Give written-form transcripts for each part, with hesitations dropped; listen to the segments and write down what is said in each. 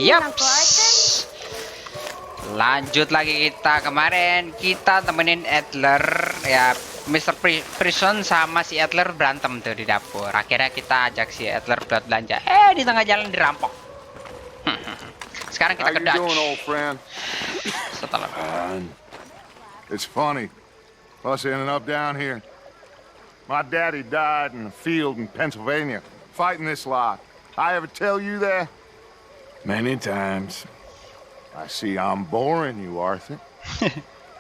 Yaps. Lanjut lagi kita kemarin kita temenin Adler ya, Mr. Prison sama si Adler berantem tuh di dapur. Akhirnya kita ajak si Adler buat belanja. Di tengah jalan dirampok. Sekarang kita ke Dutch. Setelah It's funny. Us ending up down here. My daddy died in a field in Pennsylvania, fighting this lot. I ever tell you that? Many times. I see I'm boring you, Arthur.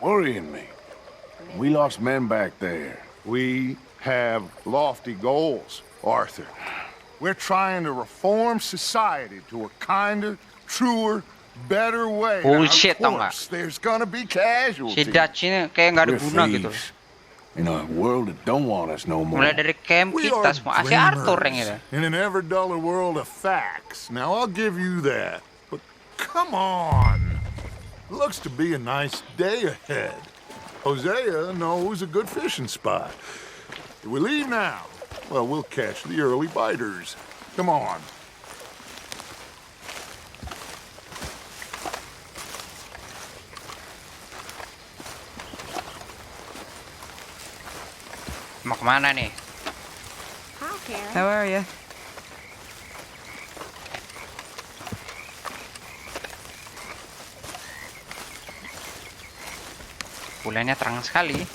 Worrying me. We lost men back there. We have lofty goals, Arthur. We're trying to reform society to a kinder, truer, better way. Bullshit, of course, there's gonna be casualties. si Dutch ini kayak nggak ada guna gitu. In a world that don't want us no more. Mulai dari camp kita semua. Si Arthur yang itu. In an ever duller world of facts. Now I'll give you that. But come on. Looks to be a nice day ahead. Hosea knows a good fishing spot. Do we leave now? Well, we'll catch the early biters. Come on. Mau kemana nih? How are you? Bulannya terang sekali.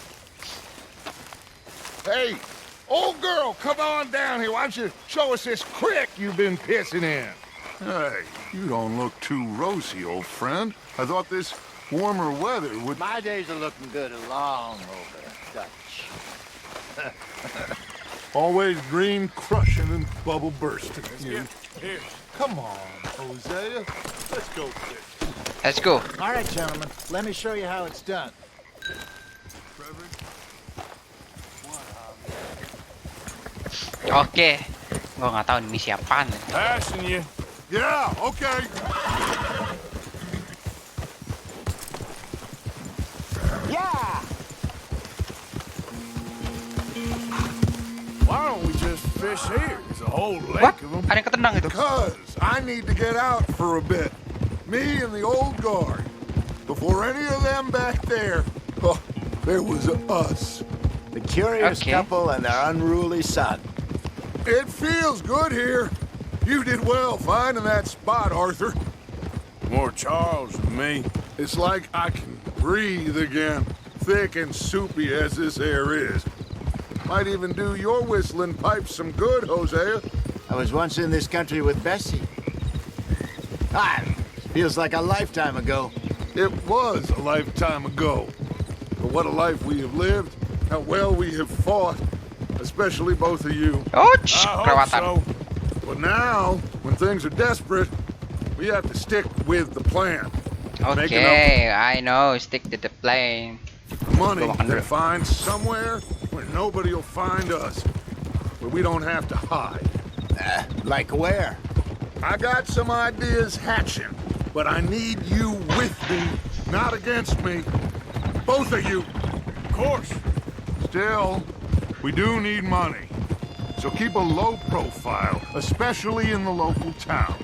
Hey, old girl, come on down here. Why don't you show us this creek you've been pissing in? Hey, you don't look too rosy, old friend. I thought this warmer weather would... My days are looking good along over Dutch. Always green crushing and bubble bursting. Here, come on, Hosea. Let's go fish. Let's go. All right, gentlemen, let me show you how it's done. Oke. Gua nggak tahu ini siapaan. Passing you. Yeah, okay. Yeah! Why don't we just fish here? There's a whole lake What? of them. Ada yang ketendang itu. Because I need to get out for a bit. Me and the old guard. Before any of them back there, oh, there was us. The curious Okay. couple and their unruly son. It feels good here. You did well finding that spot, Arthur. More Charles than me. It's like I can breathe again, thick and soupy as this air is. Might even do your whistling pipes some good, Hosea. I was once in this country with Bessie. Feels like a lifetime ago. It was a lifetime ago. But what a life we have lived. How well we have fought. Especially both of you. Ouch, I hope kelewatan. so. But now, when things are desperate, we have to stick with the plan. Making Okay, I know. Stick to the plane. up money Go on, to Andrew. find somewhere where nobody will find us. Where we don't have to hide. Like where? I got some ideas hatching, but I need you with me, not against me. Both of you. Of course. Still, we do need money. So keep a low profile, especially in the local town.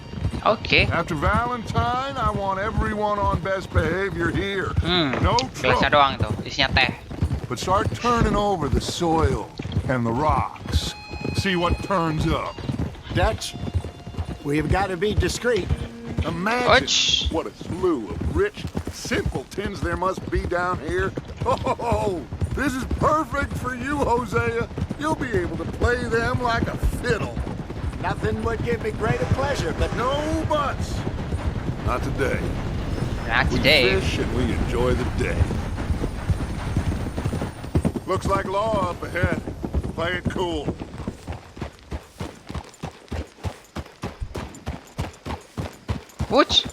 Oke. After Valentine, I want everyone on best behavior here. No Gelasnya trouble. doang tuh, isinya teh. But start turning over the soil and the rocks. See what turns up. Dutch, we've got to be discreet. Imagine Ouch. what a slew of rich simpletons there must be down here. Oh, this is perfect for you, Hosea. You'll be able to play them like a fiddle. Nothing would give me greater pleasure, but No buts. Not today. Not We today. fish and we enjoy the day. Looks like law up ahead. Play it cool. Ouch.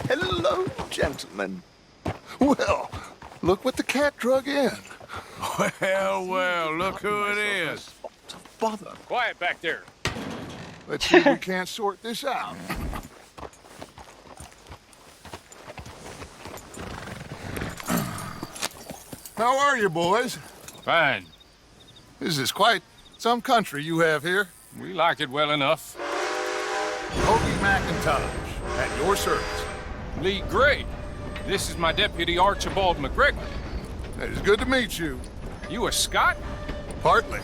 Hello, gentlemen. Well, look what the cat drug in. Well, look who it is. Bother. Quiet back there. Let's see if we can't sort this out. How are you, boys? Fine. This is quite some country you have here. We like it well enough. Hoagie McIntosh, at your service. Lee Gray. This is my deputy Archibald McGregor. It is good to meet you. You a Scot? Partly.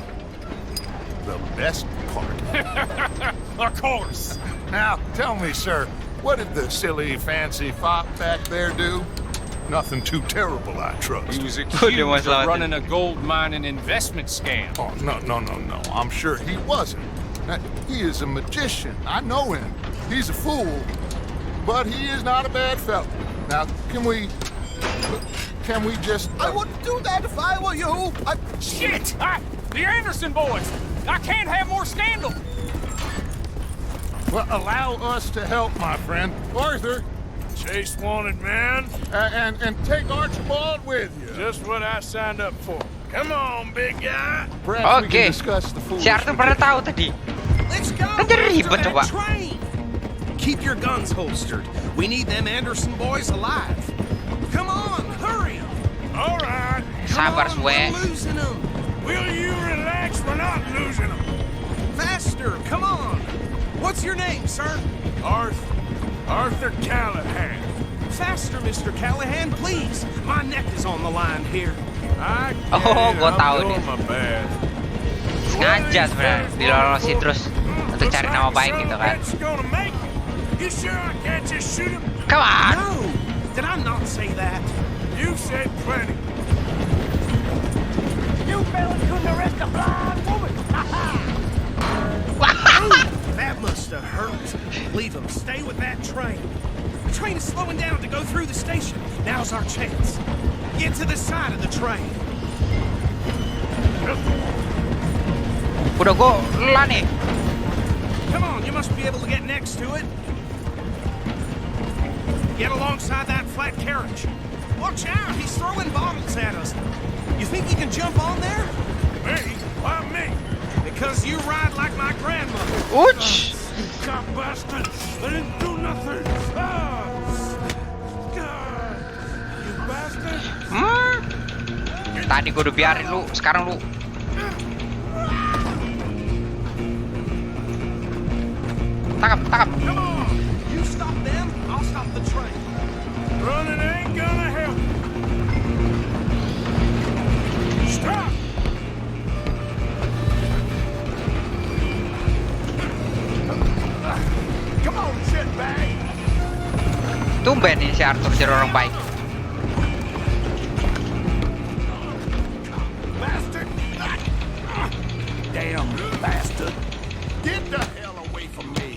The best part. Of course. Now, tell me, sir, what did the silly, fancy fop back there do? Nothing too terrible, I trust. He was Dia accused masalah of running a gold mine and investment scam. Oh, no. I'm sure he wasn't. He is a magician. I know him. He's a fool, but he is not a bad fellow. Now, can we just... I wouldn't do that if I were you. Shit! The Anderson boys! I can't have more scandal! Well, allow us to help, my friend. Arthur, Chase wanted man. and take Archibald with you. Just what I signed up for. Come on, big guy. Perhaps we Oke. can discuss the foolish... Si Arthur pernah tahu tadi. Let's go. Kan jadi ribet after coba. that train. Keep your guns holstered. We need them Anderson boys alive. Come on, hurry. All right. Sabar, Come on, Swe. we're losing them. Will you relax? We're not losing them. Faster, come on. What's your name, sir? Arthur Callahan. Faster, Mr. Callahan, please. My neck is on the line here. I Oh, get it. gua I'm tahu doing nih. my best. Sengaja sebenarnya dilolosin terus untuk cari nama baik gitu kan. That's gonna make it. You sure I can't just shoot him? Come on. No, did I not say that? You said plenty. You fellas couldn't arrest a blind woman. That must have hurt. Leave him. Stay with that train. The train is slowing down to go through the station. Now's our chance. Get to the side of the train. Udah gue lelah nih. Come on, you must be able to get next to it. Get alongside that flat carriage. Watch out, he's throwing bottles at us. You think you can jump on there? Me? Why me? Because you ride like my grandmother. Uch. Cop bastard! I didn't do nothing! Ah! God! You bastard! Tadi gue udah biarin lu, sekarang lu. Tangkap. Come on! You stop them, I'll stop the train. Running ain't gonna help! Stop! Come on, shitbag! Tumben nih si Arthur jadi orang baik. Bastard! Damn bastard! Get the hell away from me!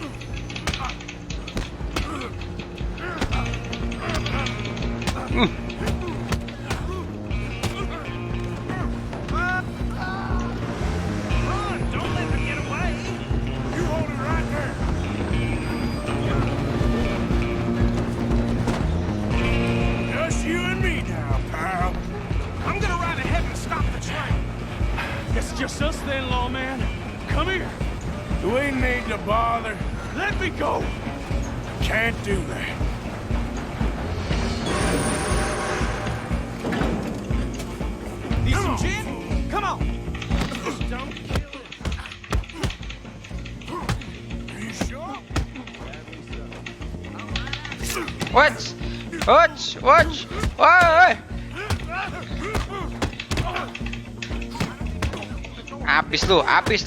Run! Don't let them get away! You hold it right there! Just you and me now, pal. I'm gonna ride ahead and stop the train. It's just us then, lawman. Come here. Do we need to bother? Let me go. Can't do that. Need some gin? Come on! Don't kill it. Are you sure? Watch. Woi. Habis lu. Who's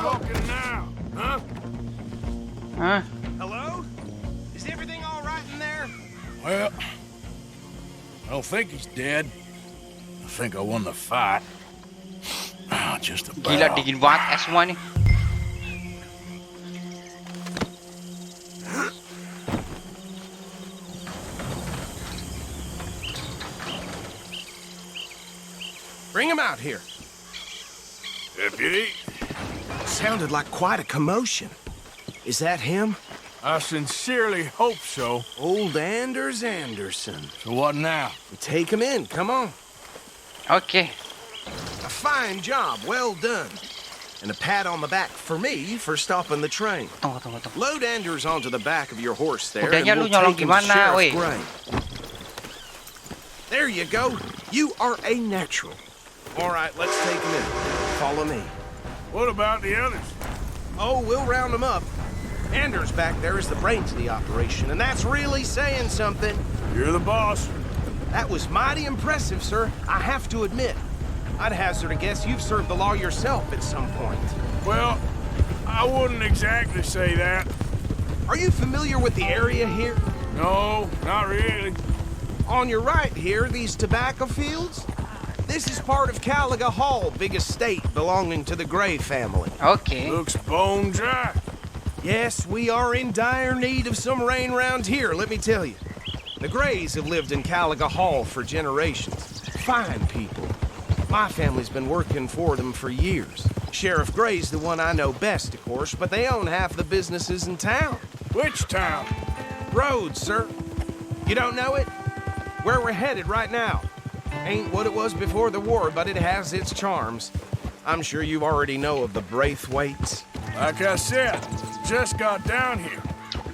talking now? Huh? Hah? Hello? Is everything all right in there? Well, I don't think he's dead. I think I won the fight. Just about. Gila dingin banget es semua nih. Bring him out here. Deputy, Sounded like quite a commotion. Is that him? I sincerely hope so. Old Anders Anderson. So what now? Take him in, come on. Oke. A fine job, well done. And a pat on the back for me for stopping the train. Tunggu. Load Anders onto the back of your horse there, Udahnya and lu we'll nyolong take him to gimana, Sheriff woi? Gray. There you go. You are a natural. All right, let's take them in. Follow me. What about the others? Oh, we'll round them up. Anders back there is the brains of the operation, and that's really saying something. You're the boss. That was mighty impressive, sir. I have to admit. I'd hazard a guess you've served the law yourself at some point. Well, I wouldn't exactly say that. Are you familiar with the area here? No, not really. On your right here, these tobacco fields? This is part of Caliga Hall, big estate belonging to the Gray family. Oke. Looks bone dry. Yes, we are in dire need of some rain round here, let me tell you. The Grays have lived in Caliga Hall for generations. Fine people. My family's been working for them for years. Sheriff Gray's the one I know best, of course, but they own half the businesses in town. Which town? Rhodes, sir. You don't know it? Where we're headed right now. Ain't what it was before the war, but it has its charms. I'm sure you already know of the Braithwaites. Like I said, just got down here.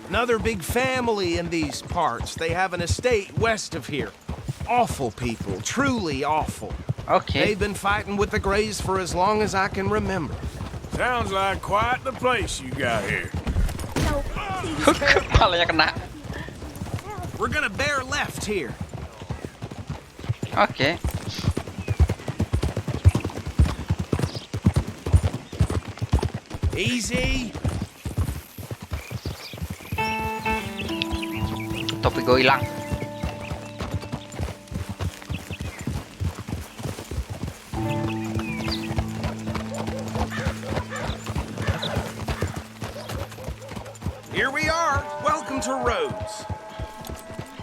Another big family in these parts. They have an estate west of here. Awful people, truly awful. Oke. They've been fighting with the Grays for as long as I can remember. Sounds like quite the place you got here. Kepalanya kena. We're gonna bear left here. Oke. Easy. Topi gue hilang. Here we are. Welcome to Rhodes.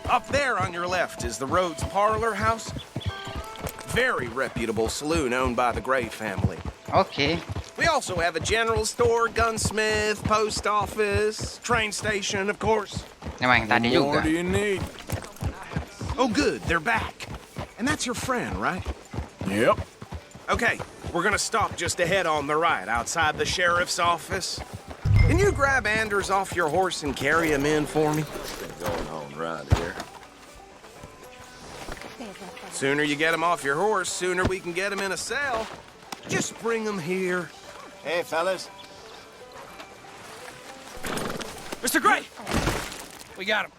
Up there on your left is the Rhodes Parlor House. Very reputable saloon owned by the Gray family. Oke. We also have a general store, gunsmith, post office, train station, of course. Emang tadi What more juga. do you need? Oh, good, they're back. And that's your friend, right? Yep. Okay, we're gonna stop just ahead on the right, outside the sheriff's office. Can you grab Anders off your horse and carry him in for me? Going on right here. Sooner you get him off your horse, sooner we can get him in a cell. Just bring him here. Hey, fellas. Mr. Gray! We got him.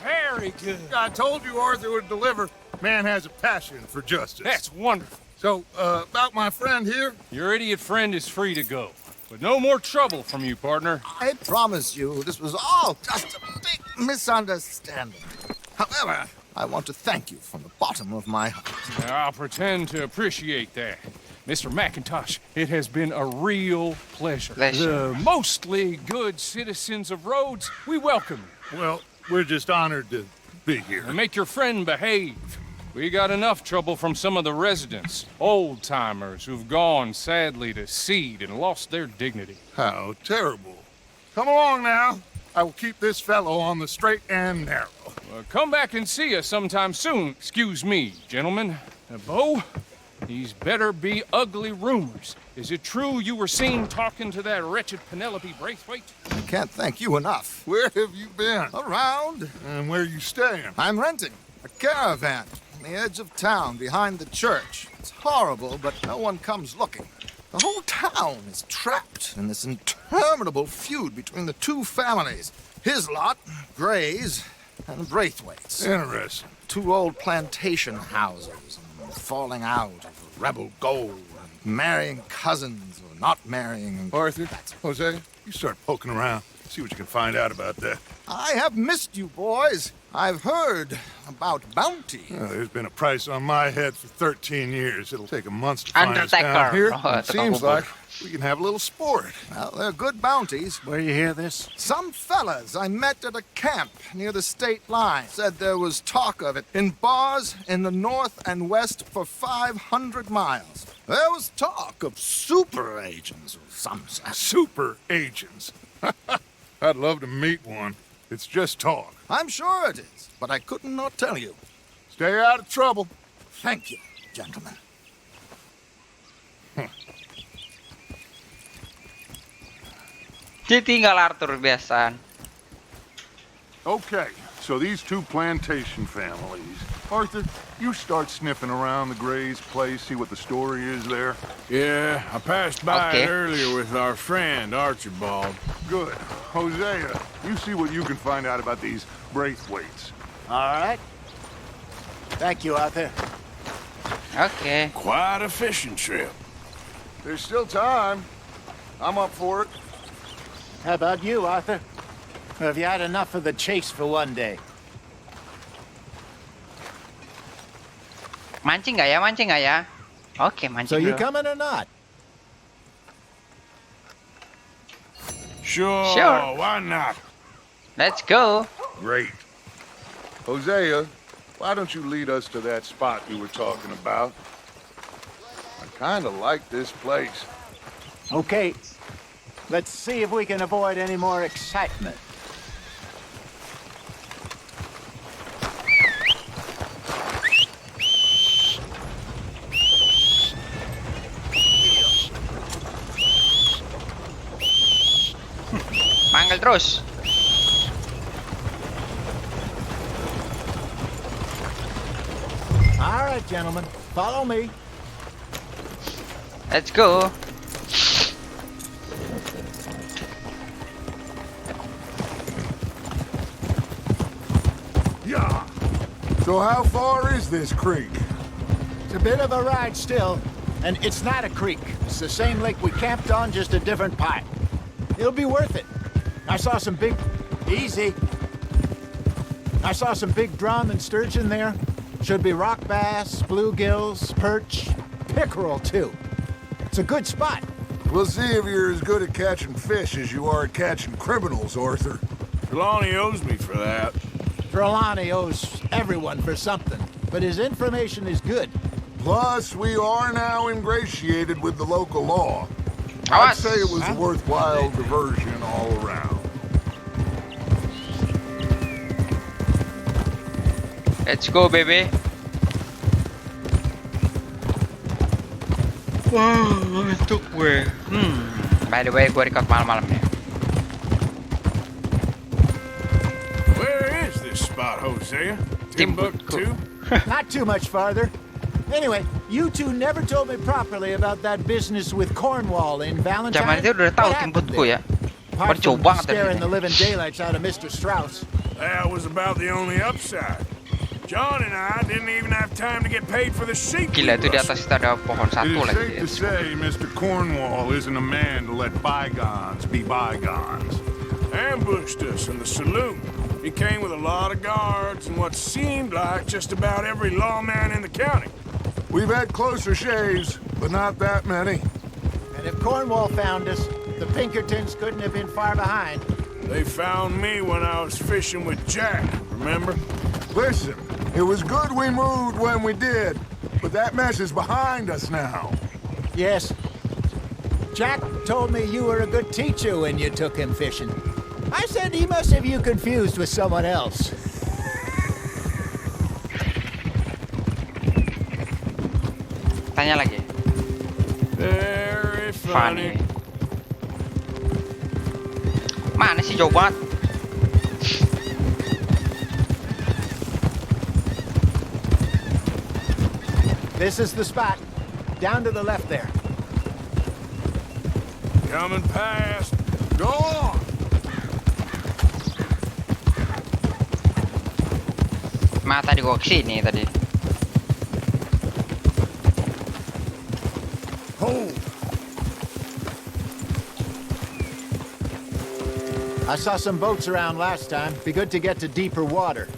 Very good. I told you Arthur would deliver. Man has a passion for justice. That's wonderful. So, about my friend here, Your idiot friend is free to go. But no more trouble from you, partner. I promise you, this was all just a big misunderstanding. However, I want to thank you from the bottom of my heart. I'll pretend to appreciate that. Mr. McIntosh, it has been a real pleasure. Pleasure. The mostly good citizens of Rhodes, we welcome you. well, we're just honored to be here. And make your friend behave. We got enough trouble from some of the residents, old-timers who've gone, sadly, to seed and lost their dignity. How terrible. Come along now. I will keep this fellow on the straight and narrow. Come back and see us sometime soon. Excuse me, gentlemen. Bo, these better be ugly rumors. Is it true you were seen talking to that wretched Penelope Braithwaite? I can't thank you enough. Where have you been? Around, And where you staying? I'm renting a caravan on the edge of town behind the church. It's horrible, but no one comes looking. The whole town is trapped in this interminable feud between the two families. His lot, Gray's, and Braithwaite's. Interesting. Two old plantation houses, and falling out of rebel gold, and marrying cousins or not marrying. And Arthur, Hosea, you start poking around. See what you can find out about that. I have missed you, boys. I've heard about bounty. There's been a price on my head for 13 years. It'll take a month to find us down Undertaker. here. Oh, It seems tukang like we can have a little sport. Well, they're good bounties. Where you hear this? Some fellas I met at a camp near the state line said there was talk of it in bars in the north and west for 500 miles. There was talk of super agents of some sort. Super agents. I'd love to meet one. It's just talk. I'm sure it is, but I couldn't not tell you. Stay out of trouble. Thank you, gentlemen. Ditinggal Arthur biasaan. Okay, So these two plantation families. Arthur, you start sniffing around the Gray's place, see what the story is there. Yeah, I passed by Okay. it earlier with our friend Archibald. Good. Hosea, you see what you can find out about these Braithwaites. All right. Thank you, Arthur. Oke. Quite a fishing trip. There's still time. I'm up for it. How about you, Arthur? Or have you had enough of the chase for one day? Mancing nggak ya? Mancing nggak ya? Oke, mancing So you dulu. coming or not? Sure, Sure. why not? Let's go. Great. Hosea, why don't you lead us to that spot you were talking about? I kind of like this place. Okay. Let's see if we can avoid any more excitement. Manggil terus. All right, gentlemen. Follow me. Let's go. Yeah. So how far is this creek? It's a bit of a ride still, and it's not a creek. It's the same lake we camped on, just a different pipe. It'll be worth it. I saw some big... Easy. I saw some big drum and sturgeon there. Should be rock bass, bluegills, perch, pickerel, too. It's a good spot. We'll see if you're as good at catching fish as you are at catching criminals, Arthur. Trelawney owes me for that. Trelawney owes everyone for something, but his information is good. Plus, we are now ingratiated with the local law. I'd Awas. say it was a worthwhile diversion all around. Let's go, baby. Wow, ngantuk gue. By the way, gue record malam-malam nih. Where is this spot, Hosea? Timbuktu? Not too much farther. Anyway, you two never told me properly about that business with Cornwall in Valentine. Zaman itu udah tahu What happened Timbuktu there? ya. Apart Bercoba from banget scaring dari the sini. living daylights out of Mr. Strauss. That was about the only upside. John and I didn't even have time to get paid for the sheep. Gila, itu di atas itu ada pohon It satu is lagi. safe to say Mr. Cornwall isn't a man to let bygones be bygones. Ambushed us in the saloon. He came with a lot of guards and what seemed like just about every lawman in the county. We've had closer shaves, but not that many. And if Cornwall found us, the Pinkertons couldn't have been far behind. They found me when I was fishing with Jack, remember? Listen, it was good we moved when we did, but that mess is behind us now. Yes. Jack told me you were a good teacher when you took him fishing. I said he must have you confused with someone else. Tanya lagi. Very Funny. funny. Mana sih, jauh banget. This is the spot. Down to the left there. Coming past. Go on. Mana tadi gua kesini tadi. Hold. I saw some boats around last time. Be good to get to deeper water.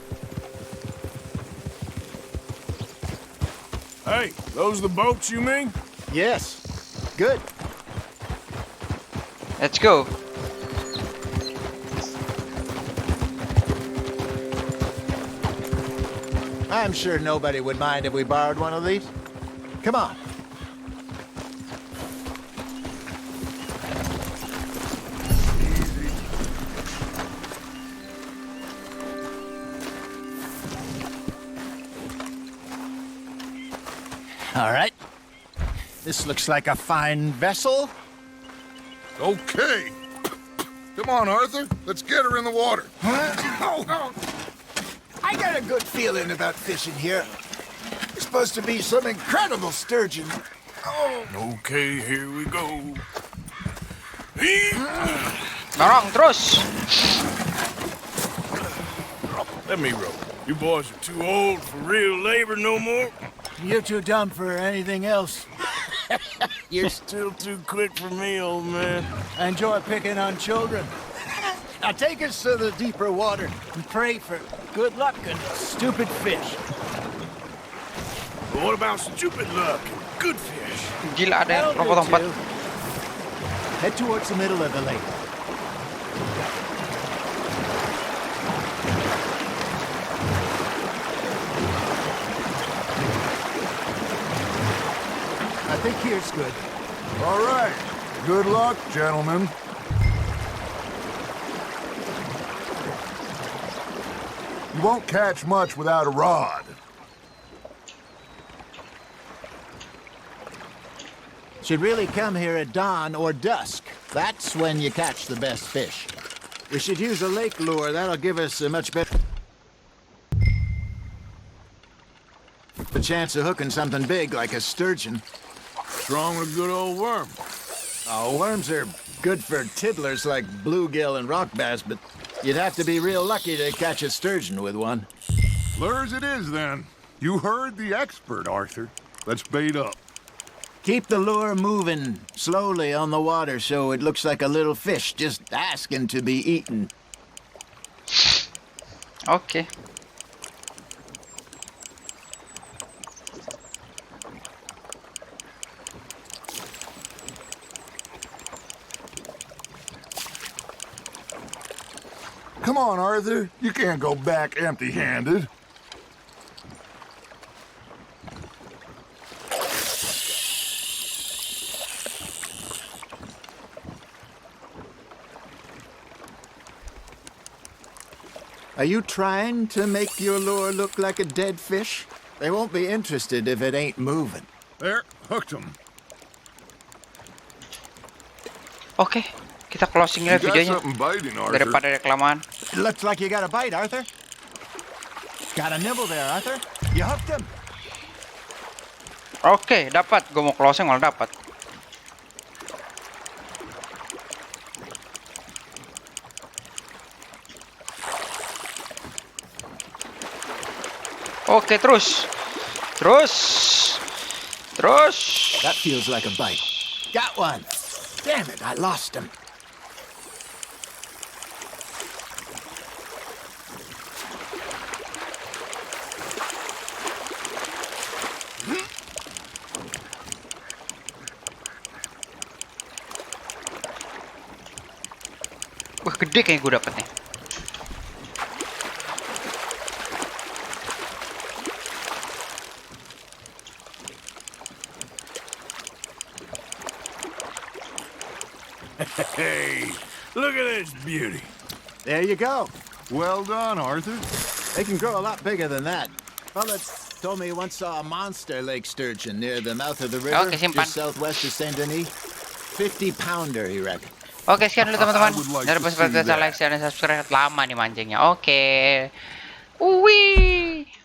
Hey, those the boats you mean? Yes. Good. Let's go. I'm sure nobody would mind if we borrowed one of these. Come on. All right. This looks like a fine vessel. Okay. Come on, Arthur. Let's get her in the water. I got a good feeling about fishing here. There's supposed to be some incredible sturgeon. Oh, Okay, here we go. Dorong terus. Let me row. You boys are too old for real labor no more. you're too dumb for anything else. You're still too quick for me, old man. I enjoy picking on children. Now take us to the deeper water and pray for good luck and stupid fish. But what about stupid luck and good fish? Gila ada That'll do, lompat-lompat. too. Head towards the middle of the lake. I think here's good. All right. Good luck, gentlemen. You won't catch much without a rod. Should really come here at dawn or dusk. That's when you catch the best fish. We should use a lake lure. That'll give us a much better chance of hooking something big like a sturgeon. Strong with a good old worm. Oh, worms are good for tiddlers like bluegill and rock bass, but you'd have to be real lucky to catch a sturgeon with one. Lures it is, then. You heard the expert, Arthur. Let's bait up. Keep the lure moving slowly on the water so it looks like a little fish just asking to be eaten. Oke. Come on, Arthur. You can't go back empty-handed. Are you trying to make your lure look like a dead fish? They won't be interested if it ain't moving. There, hooked him. Oke, kita closing You ya got videonya something biting, Arthur. daripada reklaman. It looks like you got a bite, Arthur. Got a nibble there, Arthur. You hooked him. Oke, dapat. Gue mau closing malah dapat. Oke, terus. That feels like a bite. Got one. Damn it, I lost him. Wah, gede kayaknya gue dapet nih. Hey, look at this beauty. There you go. Well done, Arthur. They can grow a lot bigger than that. Fellas told me he once saw a monster lake sturgeon near the mouth of the river, Okay, simpan. just southwest of Saint Denis. 50-pounder, he reckon. Oke, sekian dulu teman-teman. I would like Jangan to lupa see like, that. share, dan subscribe. Lama nih mancingnya. Oke. Wih.